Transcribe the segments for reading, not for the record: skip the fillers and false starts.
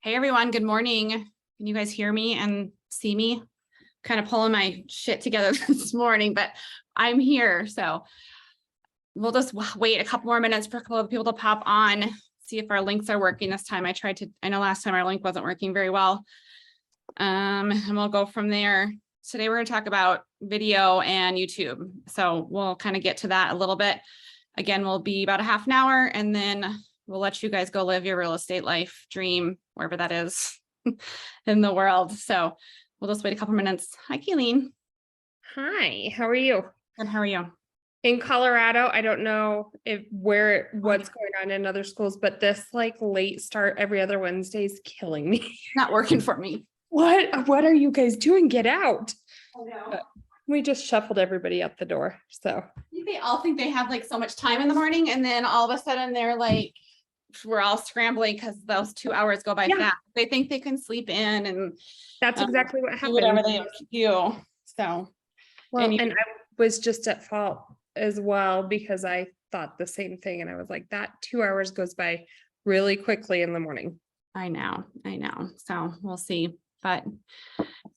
Hey everyone, good morning. Can you guys hear me and see me? Kind of pulling my shit together this morning, but I'm here. So we'll just wait a couple more minutes for a couple of people to pop on, see if our links are working this time. I know last time our link wasn't working very well. And we'll go from there. Today we're going to talk about video and YouTube. So we'll kind of get to that a little bit. Again, we'll be about a half an hour and then we'll let you guys go live your real estate life dream, wherever that is in the world. So we'll just wait a couple minutes. Hi, Kalene. Hi, how are you? Good, how are you? In Colorado, I don't know what's going on in other schools, but this like late start every other Wednesday is killing me. Not working for me. What are you guys doing? Get out. I know. We just shuffled everybody out the door. So They all think they have like so much time in the morning, and then all of a sudden they're like, we're all scrambling because those 2 hours go by fast. They think they can sleep in, and that's exactly what happened. Do whatever they do. So, well, and I was just at fault as well because I thought the same thing, and I was like, that 2 hours goes by really quickly in the morning. I know. So we'll see. But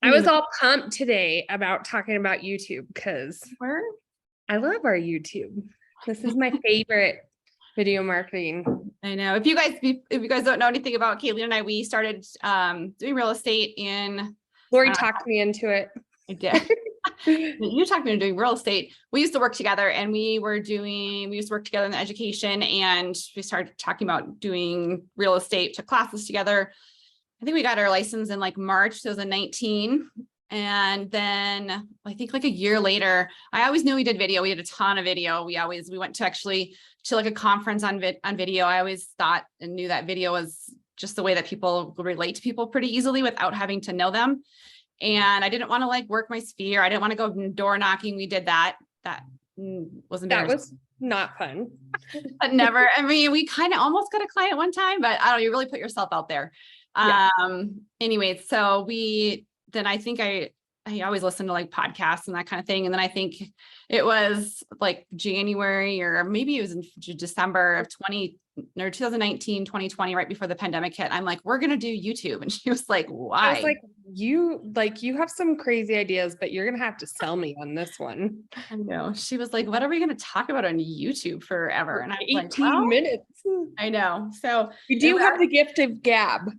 I was all pumped today about talking about YouTube because I love our YouTube. This is my favorite video marketing. I know. If you guys don't know anything about Kalene and I, we started doing real estate in. Laurie talked me into it. I did. You talked me into doing real estate. We used to work together, and we used to work together in the education, and we started talking about doing real estate, took classes together. I think we got our license in like March 2019. And then I think like a year later, I always knew we did video. We did a ton of video. We went to like a conference on video. I always thought and knew that video was just the way that people relate to people pretty easily without having to know them. And I didn't want to like work my sphere. I didn't want to go door knocking. We did that. That was embarrassing. That was not fun. But never. I mean, we kind of almost got a client one time, but I don't know, you really put yourself out there. Yeah. Anyway, so then I think I always listen to like podcasts and that kind of thing. And then I think it was like January or maybe it was in December of 2019, 2020, right before the pandemic hit. I'm like, we're going to do YouTube. And she was like, why? I was like, you have some crazy ideas, but you're going to have to sell me on this one. I know. She was like, what are we going to talk about on YouTube forever? And I was 18 like, minutes. I know. So we do have the gift of gab.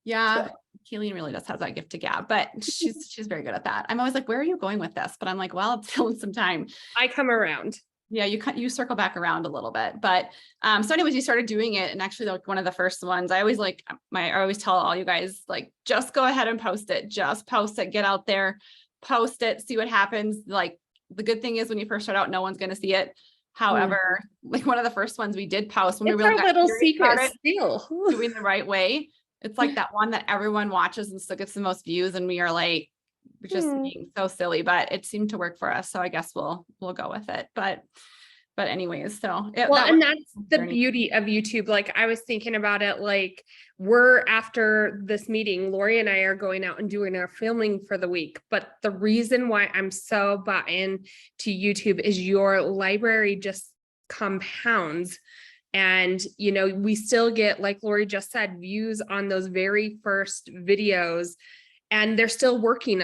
Yeah. So. Kalene really does have that gift to gab, but she's very good at that. I'm always like, where are you going with this? But I'm like, well, it's still in some time. I come around. Yeah, you circle back around a little bit, but so anyways, you started doing it, and actually like one of the first ones, I always tell all you guys, like, just go ahead and post it, get out there, post it, see what happens. Like the good thing is when you first start out, no one's going to see it. However, like one of the first ones we did post when we really got little secret still doing the right way. It's like that one that everyone watches and still gets the most views, and we are like, we're just being so silly, but it seemed to work for us. So I guess we'll go with it. But anyways, so that's the beauty of YouTube. Like I was thinking about it, like we're after this meeting, Laurie and I are going out and doing our filming for the week. But the reason why I'm so bought in to YouTube is your library just compounds. And, you know, we still get, like Laurie just said, views on those very first videos, and they're still working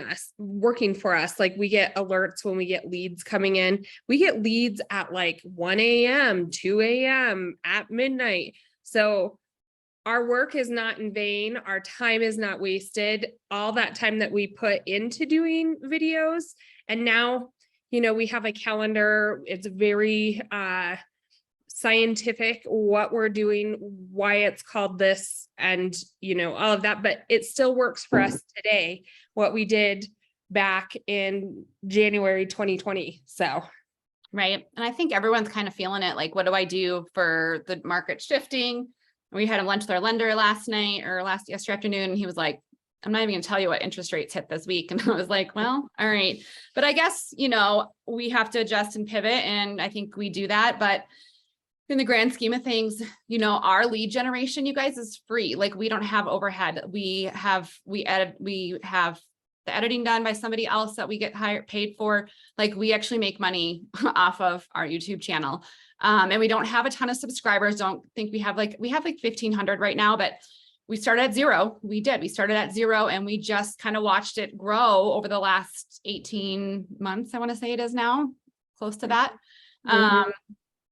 for us. Like we get alerts when we get leads coming in. We get leads at like 1 a.m., 2 a.m., at midnight. So our work is not in vain. Our time is not wasted. All that time that we put into doing videos. And now, you know, we have a calendar. It's very, scientific what we're doing, why it's called this, and you know, all of that, but it still works for us today, what we did back in January 2020. So right. And I think everyone's kind of feeling it, like, what do I do for the market shifting? We had a lunch with our lender yesterday afternoon, and he was like, I'm not even going to tell you what interest rates hit this week. And I was like, well, all right. But I guess, you know, we have to adjust and pivot, and I think we do that. But in the grand scheme of things, you know, our lead generation, you guys, is free. Like we don't have overhead. We have the editing done by somebody else that we get paid for. Like we actually make money off of our YouTube channel. And we don't have a ton of subscribers. Don't think we have like 1,500 right now, but we started at zero. We started at zero, and we just kind of watched it grow over the last 18 months. I want to say it is now close to that.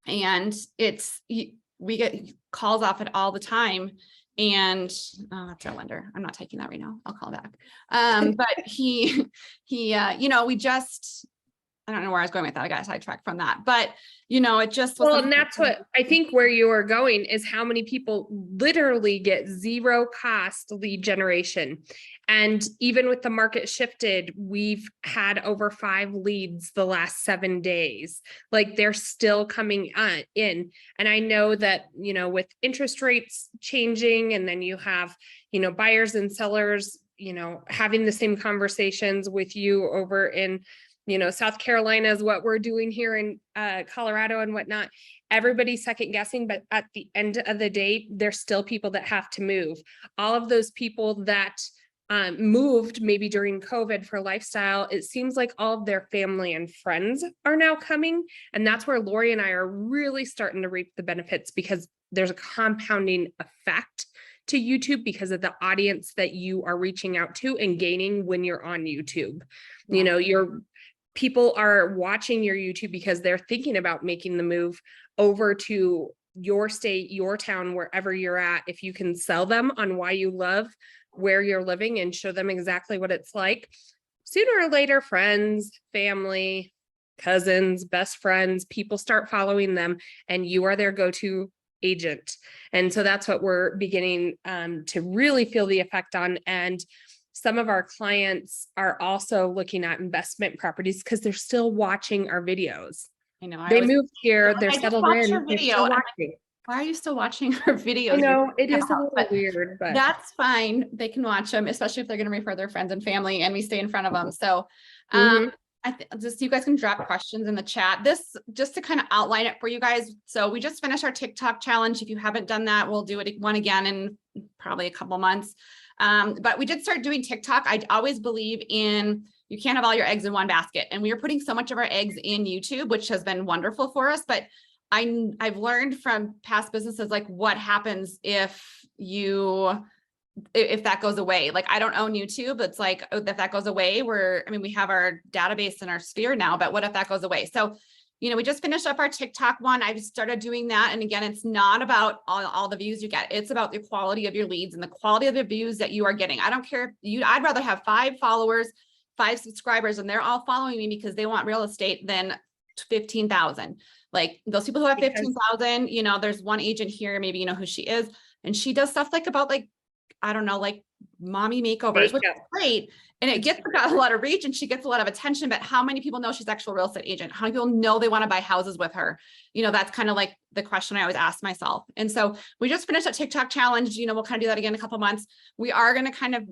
And we get calls off it all the time. And that's our lender. I'm not taking that right now. I'll call back. But he, we just, I don't know where I was going with that. I got sidetracked from that, but it just was. Well, and that's what I think where you are going is how many people literally get zero cost lead generation. And even with the market shifted, we've had over 5 leads the last 7 days. Like they're still coming in. And I know that, with interest rates changing, and then you have, buyers and sellers, having the same conversations with you over in South Carolina is what we're doing here in Colorado and whatnot. Everybody's second guessing, but at the end of the day, there's still people that have to move. All of those people that moved maybe during COVID for lifestyle, it seems like all of their family and friends are now coming. And that's where Laurie and I are really starting to reap the benefits, because there's a compounding effect to YouTube because of the audience that you are reaching out to and gaining when you're on YouTube. People are watching your YouTube because they're thinking about making the move over to your state, your town, wherever you're at. If you can sell them on why you love where you're living and show them exactly what it's like, sooner or later, friends, family, cousins, best friends, people start following them, and you are their go-to agent. And so that's what we're beginning to really feel the effect on. And some of our clients are also looking at investment properties because they're still watching our videos. I know. They moved here, they're I just settled watched in. your They're video. still I'm like, watching. why are you still watching our videos? I know it is a Yeah, little but weird, but that's fine. They can watch them, especially if they're going to refer their friends and family, and we stay in front of them. So, just you guys can drop questions in the chat. This just to kind of outline it for you guys. So we just finished our TikTok challenge. If you haven't done that, we'll do it one again in probably a couple months. But we did start doing TikTok. I always believe in, you can't have all your eggs in one basket, and we are putting so much of our eggs in YouTube, which has been wonderful for us. But I've learned from past businesses, like what happens if that goes away. Like I don't own YouTube. It's like, if that goes away, we have our database in our sphere now, but what if that goes away? So, we just finished up our TikTok one. I've started doing that. And again, it's not about all the views you get. It's about the quality of your leads and the quality of the views that you are getting. I don't care. I'd rather have 5 followers, 5 subscribers, and they're all following me because they want real estate than 15,000. Like those people who have 15,000, there's one agent here, maybe you know who she is, and she does stuff about I don't know, like mommy makeovers, which is great. And it gets a lot of reach and she gets a lot of attention, but how many people know she's an actual real estate agent? How many people know they want to buy houses with her? That's kind of like the question I always ask myself. And so we just finished a TikTok challenge. We'll kind of do that again in a couple of months. We are going to kind of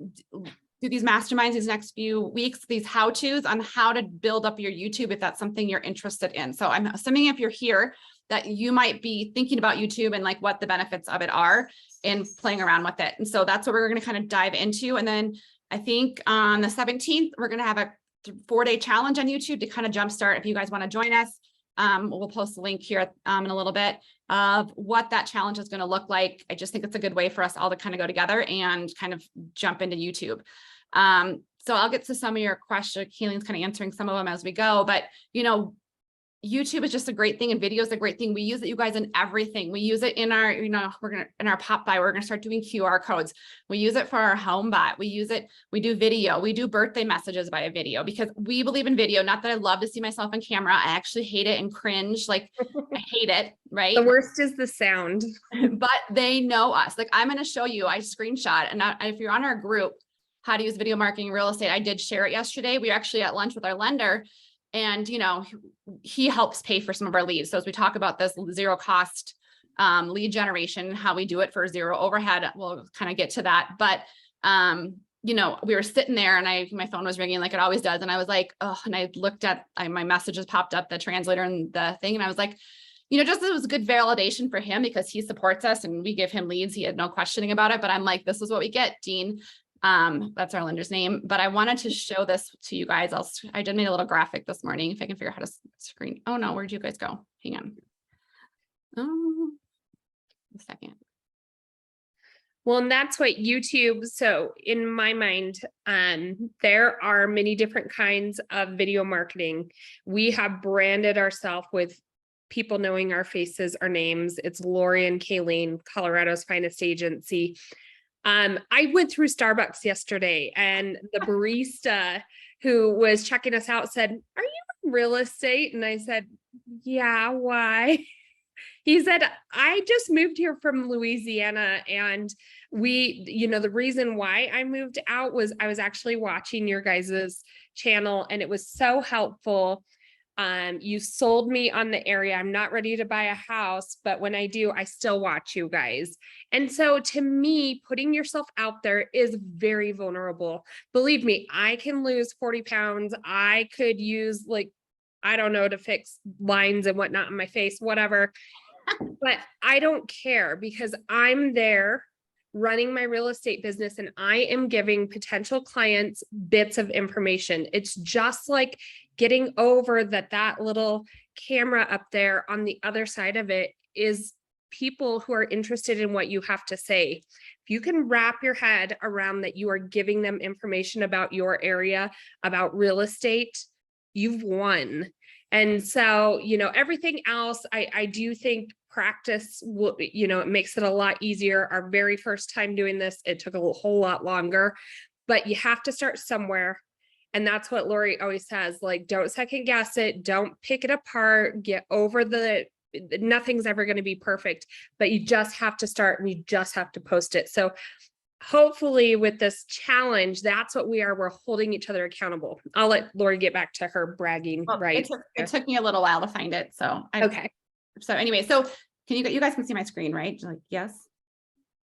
do these masterminds these next few weeks, these how-tos on how to build up your YouTube, if that's something you're interested in. So I'm assuming if you're here that you might be thinking about YouTube and like what the benefits of it are and playing around with it. And so that's what we're going to kind of dive into. And then I think on the 17th, we're going to have a 4-day challenge on YouTube to kind of jumpstart. If you guys want to join us, we'll post the link here in a little bit of what that challenge is going to look like. I just think it's a good way for us all to kind of go together and kind of jump into YouTube. So I'll get to some of your questions. Kalene's kind of answering some of them as we go, but YouTube is just a great thing, and video is a great thing. We use it, you guys, in everything. We use it in our, in our pop by, we're going to start doing QR codes. We use it for our home bot. We use it, we do video, we do birthday messages via video because we believe in video. Not that I love to see myself on camera. I actually hate it and cringe. Like I hate it. Right. The worst is the sound, but they know us. Like I'm going to show you, I screenshot, and if you're on our group, how to use video marketing real estate, I did share it yesterday. We were actually at lunch with our lender. And, he helps pay for some of our leads. So as we talk about this zero cost lead generation, how we do it for zero overhead, we'll kind of get to that. But, we were sitting there and my phone was ringing like it always does. And I was like, oh, and I looked at my messages popped up, the translator and the thing. And I was like, just it was a good validation for him because he supports us and we give him leads. He had no questioning about it. But I'm like, this is what we get, Dean. That's our lender's name, but I wanted to show this to you guys. I did make a little graphic this morning. If I can figure out how to screen. Oh no, where'd you guys go? Hang on. A second. Well, and that's what YouTube, so in my mind, there are many different kinds of video marketing. We have branded ourselves with people knowing our faces, our names. It's Laurie and Kalene, Colorado's finest agency. I went through Starbucks yesterday and the barista who was checking us out said, "Are you in real estate?" And I said, "Yeah, why?" He said, "I just moved here from Louisiana and the reason why I moved out was I was actually watching your guys's channel and it was so helpful. You sold me on the area. I'm not ready to buy a house, but when I do, I still watch you guys." And so to me, putting yourself out there is very vulnerable. Believe me, I can lose 40 pounds. I could use I don't know, to fix lines and whatnot in my face, whatever. But I don't care because I'm there running my real estate business and I am giving potential clients bits of information. It's just like getting over that little camera up there on the other side of it is people who are interested in what you have to say. If you can wrap your head around that you are giving them information about your area, about real estate, you've won. And so, everything else, I do think practice will, it makes it a lot easier. Our very first time doing this, it took a whole lot longer, but you have to start somewhere. And that's what Laurie always says, don't second guess it. Don't pick it apart, get over nothing's ever going to be perfect, but you just have to start and you just have to post it. So hopefully with this challenge, that's what we're holding each other accountable. I'll let Laurie get back to her bragging. Well, Right. It took me a little while to find it. So Okay. So anyway, so you guys can see my screen, right? Yes.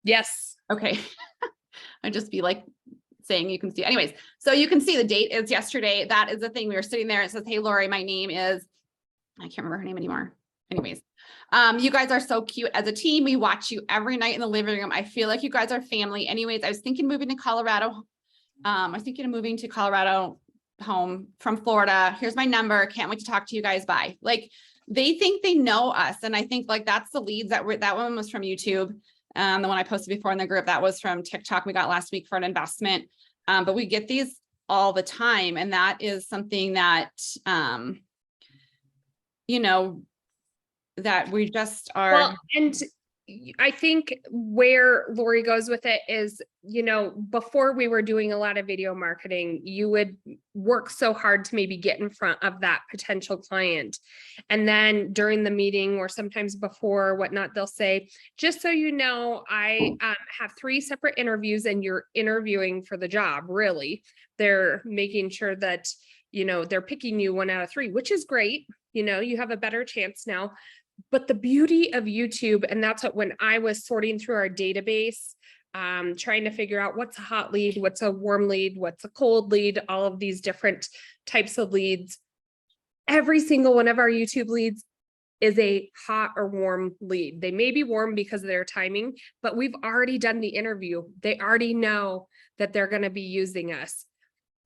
Yes. Okay. I'd just be saying you can see. Anyways, so you can see the date is yesterday. That is the thing. We were sitting there. It says, "Hey, Laurie, my name is," I can't remember her name anymore. Anyways, you guys are so cute as a team. We watch you every night in the living room. I feel like you guys are family. Anyways, I was thinking moving to Colorado. I was thinking of moving to Colorado home from Florida. Here's my number. Can't wait to talk to you guys. Bye. They think they know us. And I think that's the leads that one was from YouTube. The one I posted before in the group, that was from TikTok we got last week for an investment. But we get these all the time. And that is something that, that we just are. Well, and I think where Laurie goes with it is, before we were doing a lot of video marketing, you would work so hard to maybe get in front of that potential client. And then during the meeting or sometimes before whatnot, they'll say, "Just so you know, I have 3 separate interviews and you're interviewing for the job." Really, they're making sure that, they're picking you 1 out of 3, which is great. You have a better chance now. But the beauty of YouTube, and that's what, when I was sorting through our database, trying to figure out what's a hot lead, what's a warm lead, what's a cold lead, all of these different types of leads, every single one of our YouTube leads is a hot or warm lead. They may be warm because of their timing, but we've already done the interview. They already know that they're going to be using us.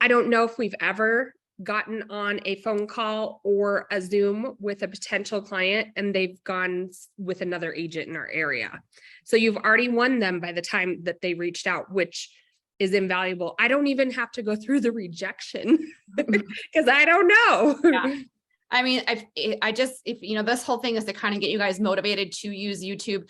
I don't know if we've ever gotten on a phone call or a Zoom with a potential client and they've gone with another agent in our area. So you've already won them by the time that they reached out, which is invaluable. I don't even have to go through the rejection because I don't know. Yeah. I mean, if this whole thing is to kind of get you guys motivated to use YouTube.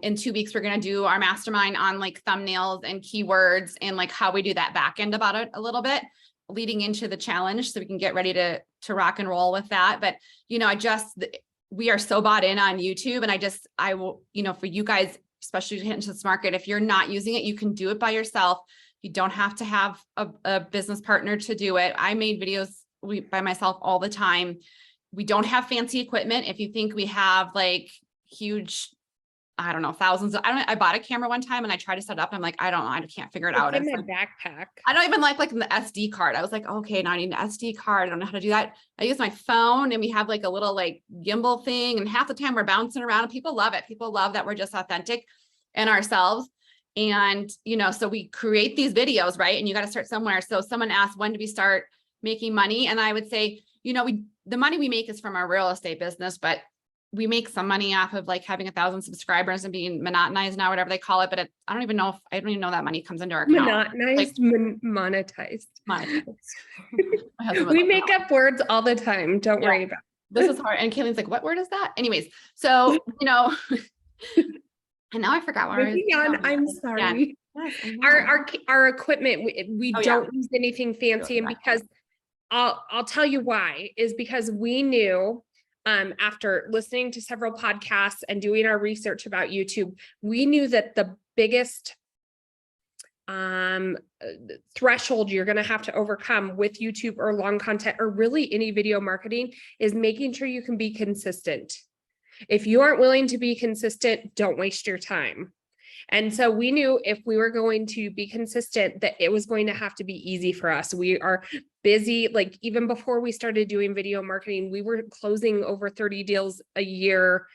In 2 weeks, we're going to do our mastermind on thumbnails and keywords and how we do that back end about it a little bit, leading into the challenge, so we can get ready to rock and roll with that. But, we are so bought in on YouTube, and I will, for you guys, especially to hit into this market, if you're not using it, you can do it by yourself. You don't have to have a business partner to do it. I made videos by myself all the time. We don't have fancy equipment. If you think we have huge, I don't know, thousands of, I bought a camera one time and I tried to set it up. I'm I don't know. I can't figure it out. It's in my backpack. I don't even like the SD card. I was okay, now I need an SD card. I don't know how to do that. I use my phone and we have a little gimbal thing. And half the time we're bouncing around and people love it. People love that we're just authentic and ourselves. And, so we create these videos, right? And you got to start somewhere. So someone asked, when do we start making money? And I would say, the money we make is from our real estate business, but we make some money off of like having 1,000 subscribers and being monotonized now, whatever they call it. But I don't even know that money comes into our account. Monotonized, monetized. Monetized. My husband would We love make that. up words all the time. Don't worry about it. This is hard. And Kaylene's like, what word is that? Anyways, so, and now I forgot what I was Moving on, going. I'm Yeah. sorry. Yes, I know. Our equipment, we Oh, yeah. don't use anything fancy, and Correct. because I'll tell you why, is because we knew after listening to several podcasts and doing our research about YouTube, we knew that the biggest threshold you're going to have to overcome with YouTube or long content or really any video marketing is making sure you can be consistent. If you aren't willing to be consistent, don't waste your time. And so we knew if we were going to be consistent, that it was going to have to be easy for us. We are busy. Like even before we started doing video marketing, we were closing over 30 deals a year.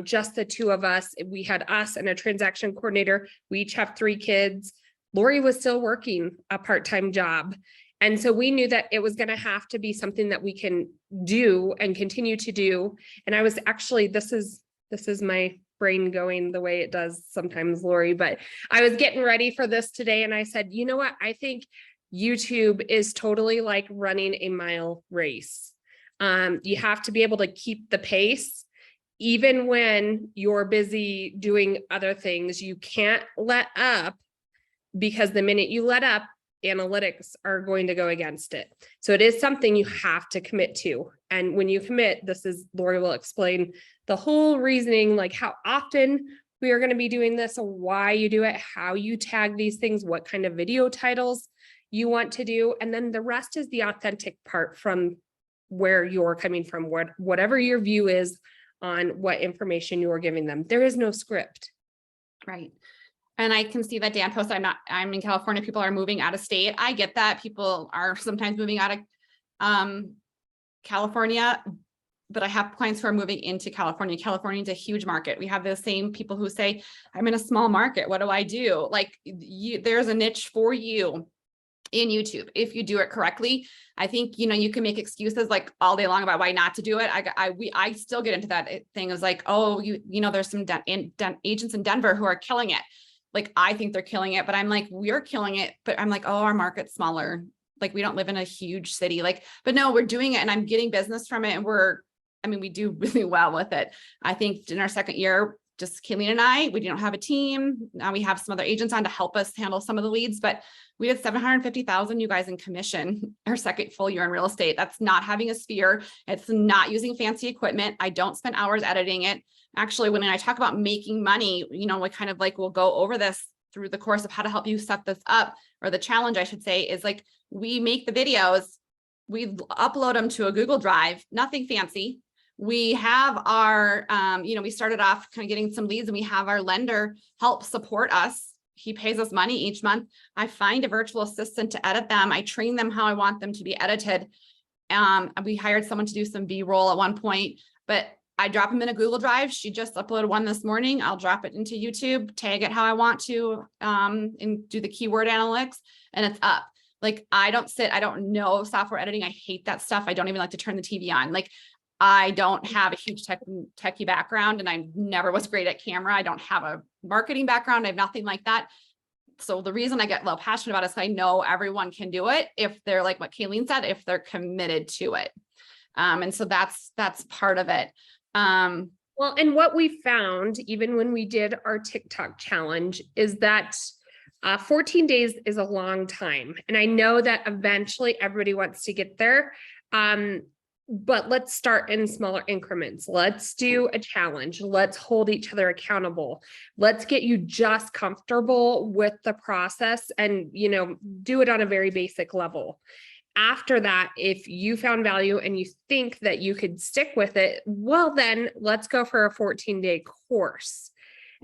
Just the two of us. We had us and a transaction coordinator. We each have 3 kids. Laurie was still working a part-time job. And so we knew that it was going to have to be something that we can do and continue to do. And I was actually, this is my brain going the way it does sometimes, Laurie, but I was getting ready for this today. And I said, you know what? I think YouTube is totally like running a mile race. You have to be able to keep the pace. Even when you're busy doing other things, you can't let up, because the minute you let up, analytics are going to go against it. So it is something you have to commit to. And when you commit, Laurie will explain the whole reasoning, like how often we are going to be doing this, why you do it, how you tag these things, what kind of video titles you want to do. And then the rest is the authentic part from where you're coming from, whatever your view is on what information you're giving them. There is no script. Right. And I can see that Dan posted, I'm in California, people are moving out of state. I get that. People are sometimes moving out of California, but I have clients who are moving into California. California is a huge market. We have the same people who say, I'm in a small market. What do I do? Like there's a niche for you in YouTube if you do it correctly. I think, you can make excuses like all day long about why not to do it. I still get into that thing of like, oh, there's some agents in Denver who are killing it. Like, I think they're killing it, but I'm like, we're killing it. But I'm like, oh, our market's smaller. Like, we don't live in a huge city. Like, but no, we're doing it and I'm getting business from it. And we do really well with it. I think in our second year, just Kalene and I, we don't have a team. Now we have some other agents on to help us handle some of the leads, but we did 750,000, you guys, in commission our second full year in real estate. That's not having a sphere. It's not using fancy equipment. I don't spend hours editing it. Actually, when I talk about making money, we kind of like, we'll go over this through the course of how to help you set this up, or the challenge I should say, is like, we make the videos, we upload them to a Google Drive, nothing fancy. We have our, we started off kind of getting some leads, and we have our lender help support us. He pays us money each month. I find a virtual assistant to edit them. I train them how I want them to be edited. We hired someone to do some B-roll at one point, but I drop them in a Google Drive. She just uploaded one this morning. I'll drop it into YouTube, tag it how I want to, and do the keyword analytics, and it's up. Like, I don't know software editing. I hate that stuff. I don't even like to turn the TV on. Like, I don't have a huge techie background, and I never was great at camera. I don't have a marketing background. I have nothing like that. So the reason I get a little passionate about it is I know everyone can do it if they're like what Kalene said, if they're committed to it. And so that's part of it. Well, and what we found, even when we did our TikTok challenge, is that 14 days is a long time. And I know that eventually everybody wants to get there. But let's start in smaller increments. Let's do a challenge. Let's hold each other accountable. Let's get you just comfortable with the process and, do it on a very basic level. After that, if you found value and you think that you could stick with it, well, then let's go for a 14-day course.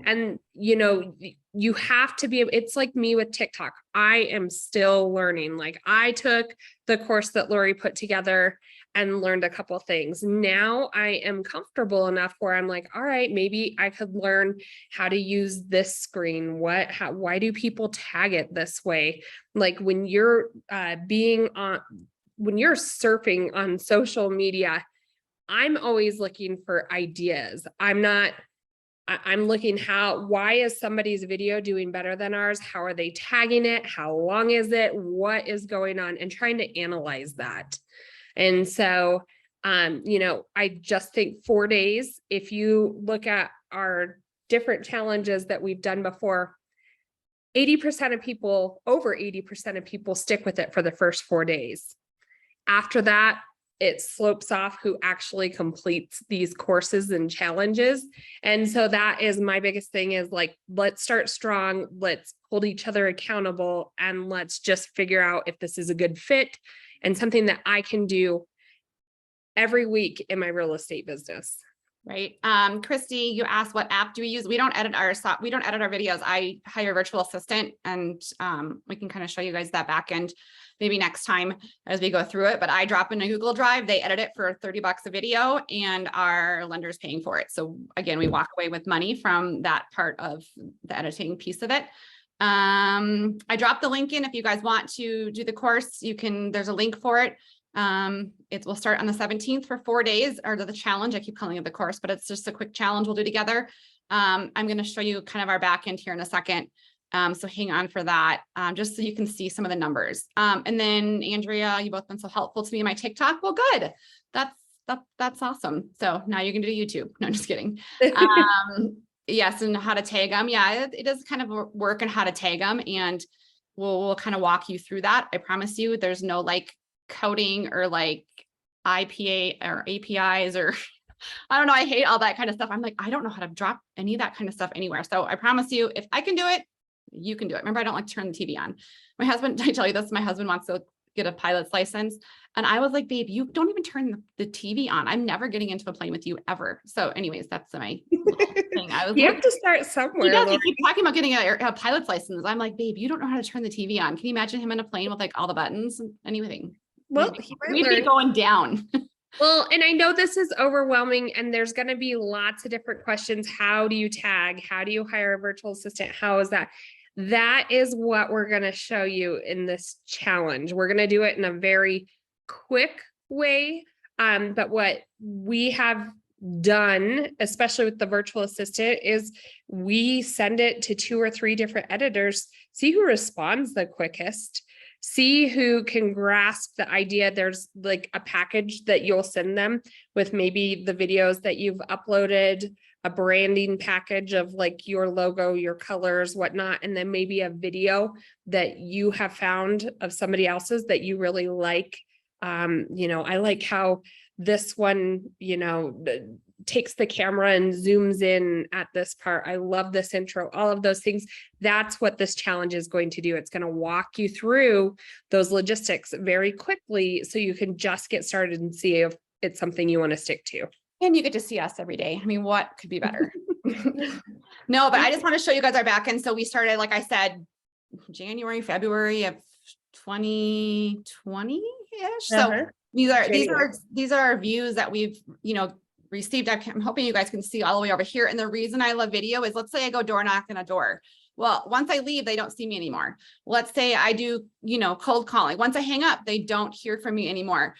And, you have to be, it's like me with TikTok. I am still learning. Like, I took the course that Laurie put together and learned a couple of things. Now I am comfortable enough where I'm like, all right, maybe I could learn how to use this screen. Why do people tag it this way? Like, when you're when you're surfing on social media, I'm always looking for ideas. I'm looking why is somebody's video doing better than ours? How are they tagging it? How long is it? What is going on? And trying to analyze that. And so, I just think 4 days, if you look at our different challenges that we've done before, 80% of people, over 80% of people stick with it for the first 4 days. After that, it slopes off who actually completes these courses and challenges. And so that is my biggest thing is like, let's start strong, let's hold each other accountable, and let's just figure out if this is a good fit and something that I can do every week in my real estate business. Right. Christy, you asked what app do we use? We don't edit our videos. I hire a virtual assistant, and we can kind of show you guys that back end maybe next time as we go through it. But I drop in a Google Drive, they edit it for $30 a video, and our lender is paying for it. So again, we walk away with money from that part of the editing piece of it. I dropped the link in if you guys want to do the course. There's a link for it. It will start on the 17th for 4 days, or the challenge. I keep calling it the course, but it's just a quick challenge we'll do together. I'm going to show you kind of our back end here in a second. So hang on for that, just so you can see some of the numbers. And then Andrea, you've both been so helpful to me in my TikTok. Well, good. That's awesome. So now you can do YouTube. No, I'm just kidding. Yes. And how to tag them. Yeah, it does kind of work on how to tag them, and we'll kind of walk you through that. I promise you there's no like coding or like IPA or APIs or I don't know. I hate all that kind of stuff. I'm like, I don't know how to drop any of that kind of stuff anywhere. So I promise you, if I can do it, you can do it. Remember, I don't like to turn the TV on. My husband, I tell you this, my husband wants to get a pilot's license. And I was like, babe, you don't even turn the TV on. I'm never getting into a plane with you ever. So anyways, that's my thing. I was You like, have to start somewhere. He keep talking about getting a pilot's license. I'm like, babe, you don't know how to turn the TV on. Can you imagine him in a plane with like all the buttons and anything? Well, we'd be going down. Well, and I know this is overwhelming, and there's going to be lots of different questions. How do you tag? How do you hire a virtual assistant? How is that? That is what we're going to show you in this challenge. We're going to do it in a very quick way. But what we have done, especially with the virtual assistant, is we send it to 2 or 3 different editors, see who responds the quickest, see who can grasp the idea. There's like a package that you'll send them with maybe the videos that you've uploaded, a branding package of like your logo, your colors, whatnot, and then maybe a video that you have found of somebody else's that you really like. I like how this one, takes the camera and zooms in at this part. I love this intro, all of those things. That's what this challenge is going to do. It's going to walk you through those logistics very quickly so you can just get started and see if it's something you want to stick to. And you get to see us every day. I mean, what could be better? No, but I just want to show you guys our back end. So we started, like I said, January, February of 2020-ish. So these are our views that we've, received. I'm hoping you guys can see all the way over here. And the reason I love video is, let's say I go door knock on a door. Well, once I leave, they don't see me anymore. Let's say I do, cold calling. Once I hang up, they don't hear from me anymore.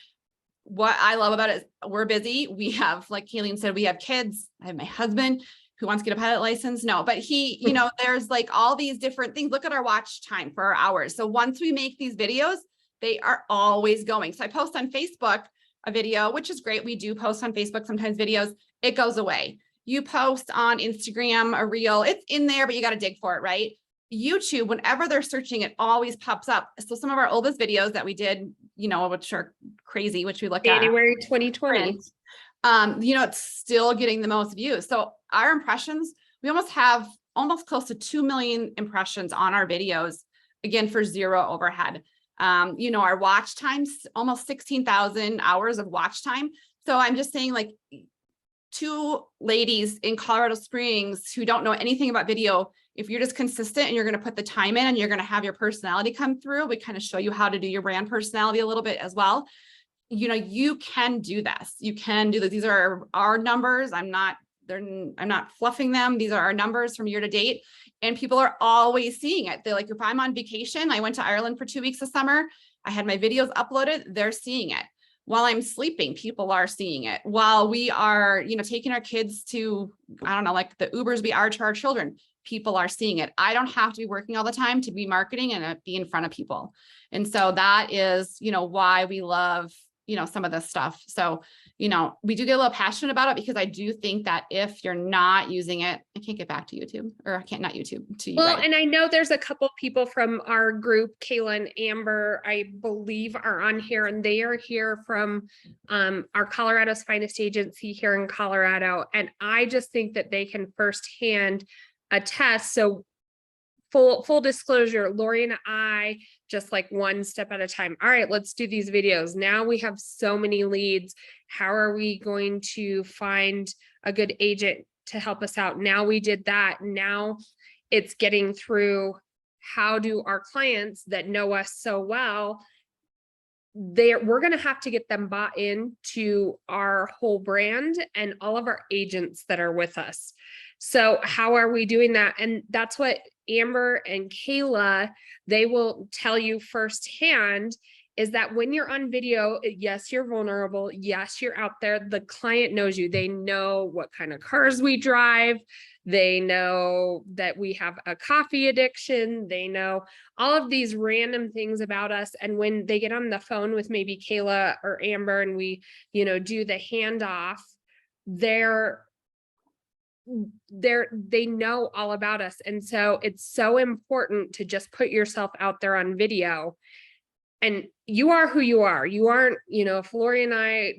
What I love about it is we're busy. We have, like Kalene said, we have kids. I have my husband who wants to get a pilot license. No, but he, there's like all these different things. Look at our watch time for our hours. So once we make these videos, they are always going. So I post on Facebook a video, which is great. We do post on Facebook sometimes videos, it goes away. You post on Instagram a reel, it's in there, but you got to dig for it, right? YouTube, whenever they're searching, it always pops up. So some of our oldest videos that we did, which are crazy, which we look at January 2020. It's still getting the most views. So our impressions, we have almost close to 2 million impressions on our videos, again, for zero overhead. Our watch times, almost 16,000 hours of watch time. So I'm just saying, like, 2 ladies in Colorado Springs who don't know anything about video, if you're just consistent and you're going to put the time in and you're going to have your personality come through, we kind of show you how to do your brand personality a little bit as well. You can do this. You can do this. These are our numbers. I'm not fluffing them. These are our numbers from year to date. And people are always seeing it. They're like, if I'm on vacation, I went to Ireland for 2 weeks this summer, I had my videos uploaded, they're seeing it. while I'm sleeping, people are seeing it. While we are, you know, taking our kids to, I don't know, like the Ubers we are to our children, people are seeing it. I don't have to be working all the time to be marketing and be in front of people. And so that is, you know, why we love, you know, some of this stuff. So, you know, we do get a little passionate about it because I do think that if you're not using it, I can't get back to YouTube, or I can't, not YouTube, to you Well, guys. and I know there's a couple people from our group, Kalene, Amber, I believe are on here, and they are here from our Colorado's Finest Agency here in Colorado. And I just think that they can firsthand attest. So full disclosure, Laurie and I, just like one step at a time. All right, let's do these videos. Now we have so many leads. How are we going to find a good agent to help us out? Now we did that. Now it's getting through, how do our clients that know us so well, we're going to have to get them bought in to our whole brand and all of our agents that are with us. So how are we doing that? And that's what Amber and Kayla, they will tell you firsthand, is that when you're on video, yes, you're vulnerable. Yes, you're out there. The client knows you. They know what kind of cars we drive. They know that we have a coffee addiction. They know all of these random things about us. And when they get on the phone with maybe Kayla or Amber and we, you know, do the handoff, they know all about us. And so it's so important to just put yourself out there on video. And you are who you are. You aren't, you know, if Laurie and I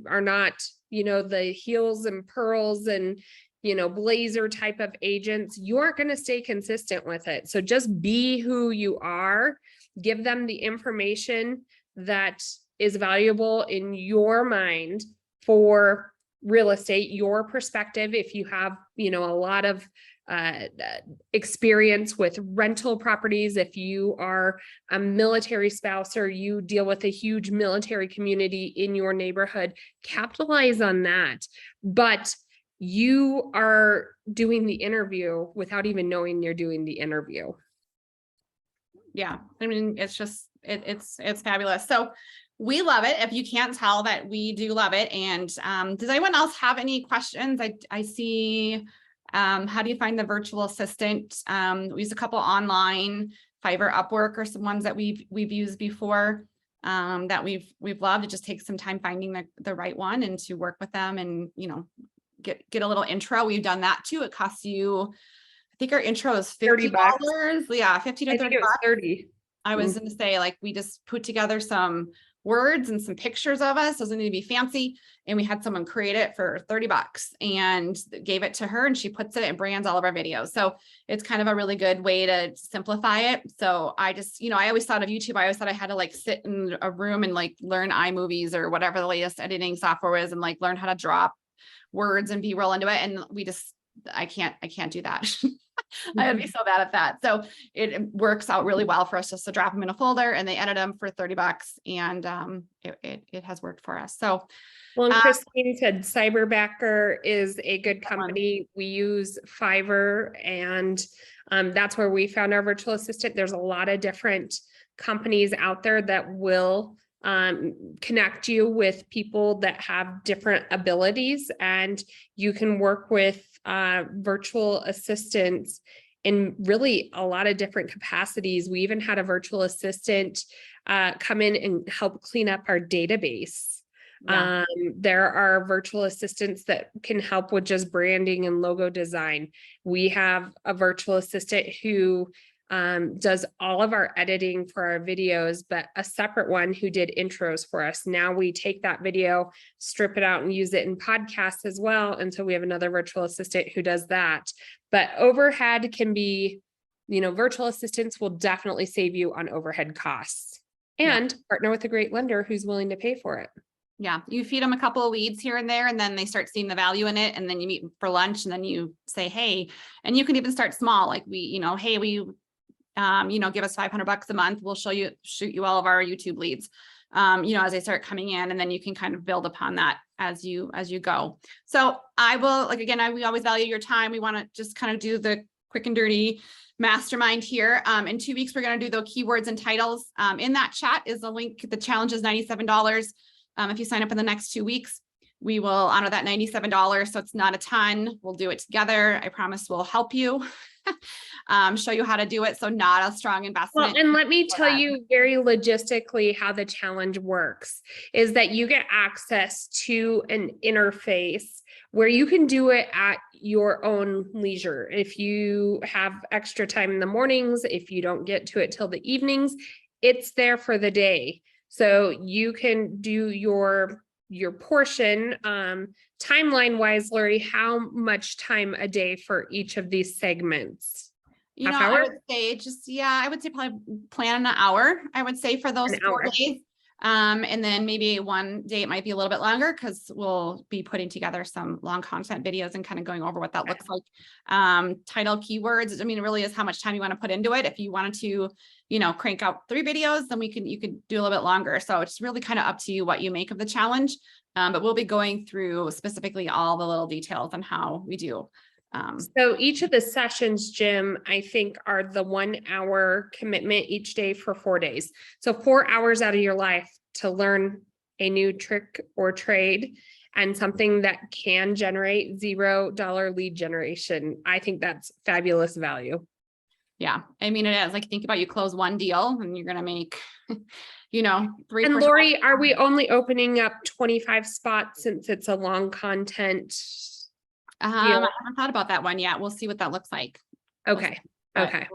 are not, you know, the heels and pearls and, you know, blazer type of agents, you aren't going to stay consistent with it. So just be who you are, give them the information that is valuable in your mind for real estate, your perspective. If you have, you know, a lot of experience with rental properties, if you are a military spouse or you deal with a huge military community in your neighborhood, capitalize on that. But you are doing the interview without even knowing you're doing the interview. Yeah, I mean, it's just, it's fabulous. So we love it. If you can't tell, that we do love it. And does anyone else have any questions? I see, how do you find the virtual assistant? We use a couple online, Fiverr, Upwork, or some ones that we've used before, that we've loved. It just takes some time finding the right one and to work with them and, you know, get a little intro. We've done that too. It costs you, I think our intro is $50. Yeah, 50 to 30 bucks. 30. I was going to say, like, we just put together some words and some pictures of us. Doesn't need to be fancy. And we had someone create it for 30 bucks and gave it to her, and she puts it and brands all of our videos. So it's kind of a really good way to simplify it. So I just, you know, I always thought of YouTube. I always thought I had to like sit in a room and like learn iMovies or whatever the latest editing software is and like learn how to drop words and be real into it. And we just, I can't do that. I would be so bad at that. So it works out really well for us just to drop them in a folder and they edit them for 30 bucks. And it has worked for us. So, well, and Christine said Cyberbacker is a good company. We use Fiverr, and that's where we found our virtual assistant. There's a lot of different companies out there that will connect you with people that have different abilities, and you can work with virtual assistants in really a lot of different capacities. We even had a virtual assistant come in and help clean up our database. Yeah. There are virtual assistants that can help with just branding and logo design. We have a virtual assistant who does all of our editing for our videos, but a separate one who did intros for us. Now we take that video, strip it out and use it in podcasts as well. And so we have another virtual assistant who does that. But overhead can be, you know, virtual assistants will definitely save you on overhead costs, and partner with a great lender who's willing to pay for it. Yeah, you feed them a couple of leads here and there, and then they start seeing the value in it. And then you meet for lunch, and then you say, hey, and you can even start small. Like we, you know, hey, we, you know, give us $500 a month. We'll shoot you all of our YouTube leads, you know, as they start coming in, and then you can kind of build upon that as you go. So I will, like, again, we always value your time. We want to just kind of do the quick and dirty mastermind here. In 2 weeks, we're going to do the keywords and titles. In that chat is a link. The challenge is $97. If you sign up in the next 2 weeks, we will honor that $97. So it's not a ton. We'll do it together. I promise we'll help you, show you how to do it. So not a strong investment. Well, and let me tell you very logistically how the challenge works is that you get access to an interface where you can do it at your own leisure. If you have extra time in the mornings, if you don't get to it till the evenings, it's there for the day. So you can do your portion. Timeline wise, Laurie, how much time a day for each of these segments? You know, Half hour? I would say I would say probably plan an hour, I would say, for those 4 days. And then maybe one day it might be a little bit longer because we'll be putting together some long content videos and kind of going over what that looks like. Title keywords. I mean, it really is how much time you want to put into it. If you wanted to, you know, crank out 3 videos, then you could do a little bit longer. So it's really kind of up to you what you make of the challenge. But we'll be going through specifically all the little details on how we do. So each of the sessions, Jim, I think are the 1 hour commitment each day for 4 days. So 4 hours out of your life to learn a new trick or trade and something that can generate $0 lead generation. I think that's fabulous value. Yeah. I mean, it is like, think about you close one deal and you're going to make, you know, 3%. And Laurie, are we only opening up 25 spots since it's a long content? I haven't thought about that one yet. We'll see what that looks like. Okay. Okay.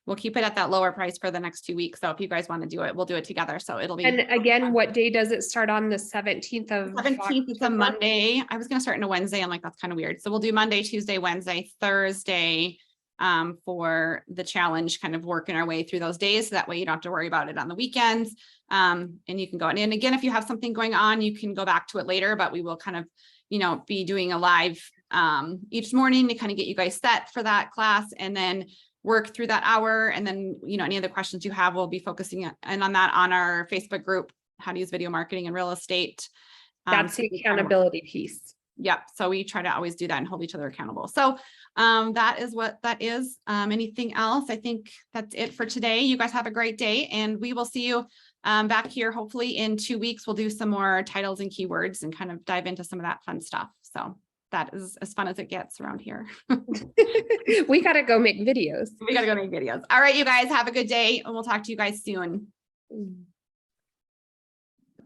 We'll keep it at that lower price for the next 2 weeks. So if you guys want to do it, we'll do it together. So it'll be. And again, what day does it start on? The 17th of 17th is a Monday. I was going to start on a Wednesday. I'm like, that's kind of weird. So we'll do Monday, Tuesday, Wednesday, Thursday, for the challenge, kind of working our way through those days. So that way you don't have to worry about it on the weekends. And you can go in. And again, if you have something going on, you can go back to it later, but we will kind of, you know, be doing a live each morning to kind of get you guys set for that class and then work through that hour. And then, you know, any other questions you have, we'll be focusing on that on our Facebook group, how to use video marketing and real estate. That's the accountability piece. Yep. So we try to always do that and hold each other accountable. So that is what that is. Anything else? I think that's it for today. You guys have a great day and we will see you back here. Hopefully in 2 weeks, we'll do some more titles and keywords and kind of dive into some of that fun stuff. So that is as fun as it gets around here. We got to go make videos. We got to go make videos. All right, you guys have a good day and we'll talk to you guys soon.